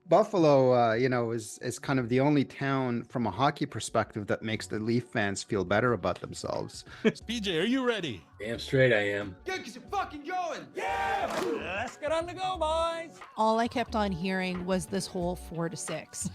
Buffalo, is kind of the only town from a hockey perspective that makes the Leaf fans feel better about themselves. PJ, are you ready? Damn straight I am. Good, because you're fucking going. Yeah! Let's get on the go, boys. All I kept on hearing was this whole 4-6.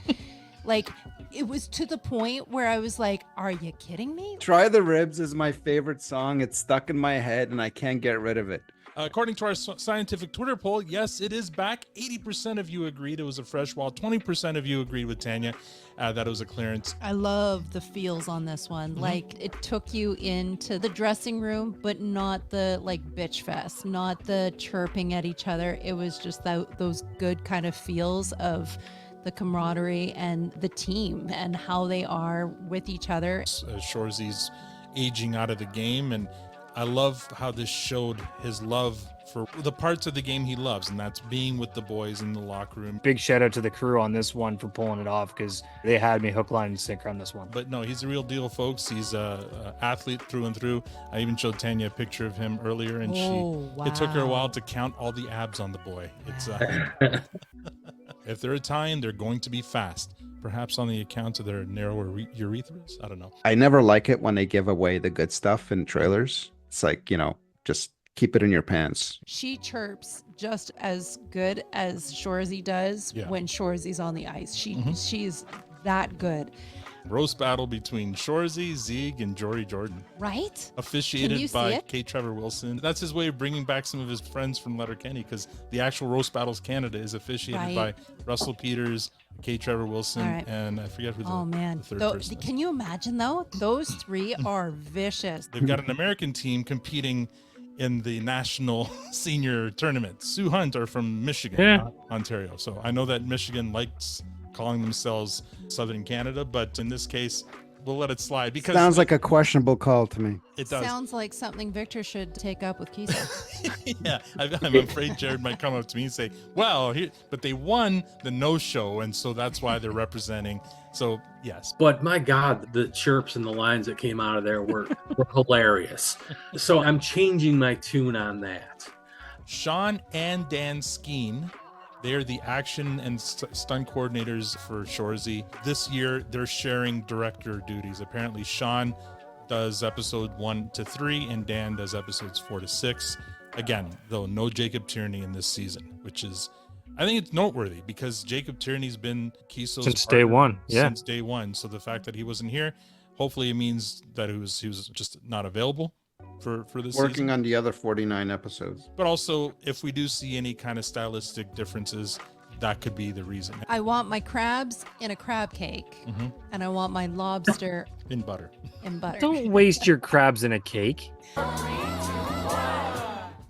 Like, it was to the point where I was like, are you kidding me? Try the Ribs is my favorite song. It's stuck in my head and I can't get rid of it. According to our scientific Twitter poll, yes, it is back. 80% of you agreed it was a fresh wall. 20% of you agreed with Tanya that it was a clearance. I love the feels on this one. Mm-hmm. Like, it took you into the dressing room, but not the like bitch fest, not the chirping at each other. It was just those good kind of feels of the camaraderie and the team and how they are with each other. Shoresy's aging out of the game, and I love how this showed his love for the parts of the game he loves, and that's being with the boys in the locker room. Big shout out to the crew on this one for pulling it off, because they had me hook, line, and sinker on this one. But no, he's a real deal, folks. He's a athlete through and through. I even showed Tanya a picture of him earlier, and it took her a while to count all the abs on the boy. It's if they're Italian, they're going to be fast. Perhaps on the account of their narrower urethras. I don't know. I never like it when they give away the good stuff in trailers. It's like, just keep it in your pants. She chirps just as good as Shoresy does when Shoresy's on the ice. She's that good. Roast battle between Shoresy, Zieg, and Jory Jordan. Right? Officiated by K. Trevor Wilson. That's his way of bringing back some of his friends from Letterkenny, because the actual Roast Battles Canada is officiated by Russell Peters, K. Trevor Wilson, and I forget who the third person is. Can you imagine, though? Those three are vicious. They've got an American team competing in the national senior tournament. Sue Hunt are from Michigan, Ontario. So I know that Michigan likes calling themselves Southern Canada, but in this case, we'll let it slide. Because sounds like a questionable call to me. It does. Sounds like something Victor should take up with Kisa. Yeah, I'm afraid Jared might come up to me and say, well, but they won the no-show, and so that's why they're representing. So, yes. But my God, the chirps and the lines that came out of there were hilarious. So I'm changing my tune on that. Sean and Dan Skeen, they are the action and stunt coordinators for Shoresy. This year, they're sharing director duties. Apparently, Sean does episode 1 to 3, and Dan does episodes 4 to 6. Again, though, no Jacob Tierney in this season, which is, I think it's noteworthy, because Jacob Tierney's been Kiso's since day one. Since day one. So the fact that he wasn't here, hopefully it means that he was just not available for this working season. On the other 49 episodes. But also, if we do see any kind of stylistic differences, that could be the reason. I want my crabs in a crab cake, and I want my lobster in butter. Don't waste your crabs in a cake.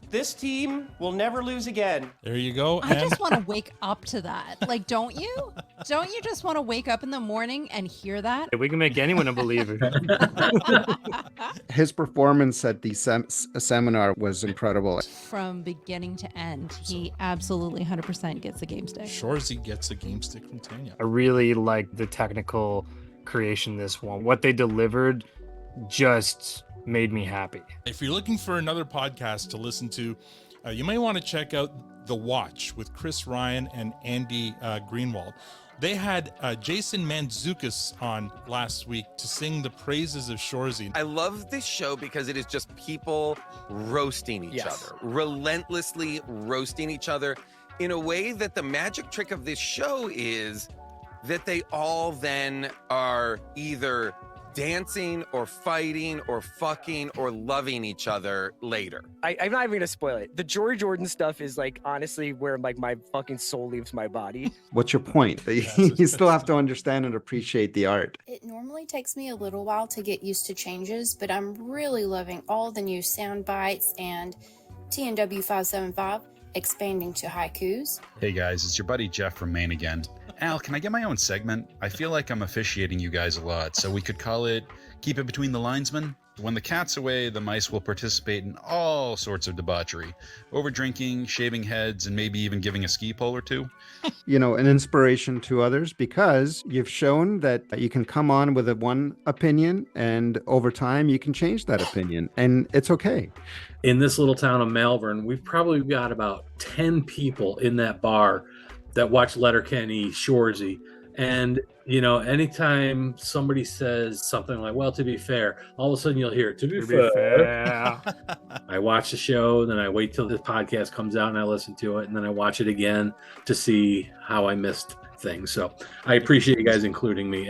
This team will never lose again. There you go. I just want to wake up to that. Like, don't you? Don't you just want to wake up in the morning and hear that? We can make anyone a believer. His performance at the seminar was incredible. From beginning to end, he absolutely 100% gets a game stick. Shoresy gets a game stick from Tanya. I really like the technical creation in this one. What they delivered just made me happy. If you're looking for another podcast to listen to, you may want to check out The Watch with Chris Ryan and Andy Greenwald. They had Jason Mantzoukas on last week to sing the praises of Shoresy. I love this show because it is just people roasting each other, relentlessly roasting each other, in a way that the magic trick of this show is that they all then are either dancing or fighting or fucking or loving each other later. I'm not even gonna spoil it. The Jory Jordan stuff is like honestly where like my fucking soul leaves my body. What's your point? You still have to understand and appreciate the art. It normally takes me a little while to get used to changes, but I'm really loving all the new sound bites and TNW 575 expanding to haikus. Hey guys, it's your buddy Jeff from Maine again. Al, can I get my own segment? I feel like I'm officiating you guys a lot, so we could call it Keep It Between the Linesmen. When the cat's away, the mice will participate in all sorts of debauchery. Over drinking, shaving heads, and maybe even giving a ski pole or two. An inspiration to others, because you've shown that you can come on with one opinion, and over time you can change that opinion, and it's okay. In this little town of Malvern, we've probably got about 10 people in that bar that watch Letterkenny, Shoresy. And, you know, anytime somebody says something like, well, to be fair, all of a sudden you'll hear, to be fair. I watch the show, then I wait till the podcast comes out and I listen to it, and then I watch it again to see how I missed things. So I appreciate you guys including me.